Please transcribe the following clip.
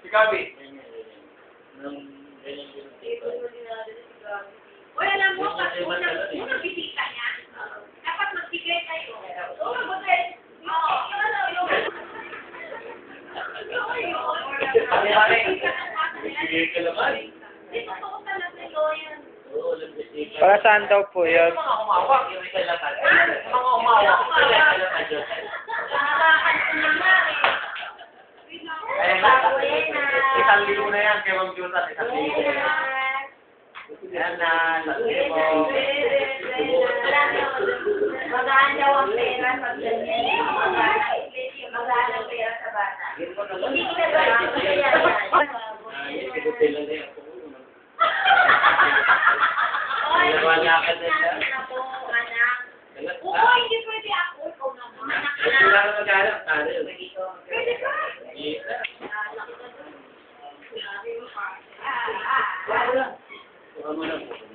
Si Gabi. Uy, alam mo, pag unang bisita niya, dapat magbigay kayo. Oo, magbigay. Oo, Bigay ka naman. Di totoo talaga yun. Para saan daw po yun? Mga umawak. Mga umawak. Isang libo na yan kay Ma'am Jutas. Isang libo. Yan na. Magaan daw ang pera sa ganyan. Magaan ang pera sa bata. Hindi ginagawa ko yan. Wala ka na siya. Oo, hindi pwede ako. Ikaw naman. Wala ka maghanap. Pwede ka. Baka mo lang po.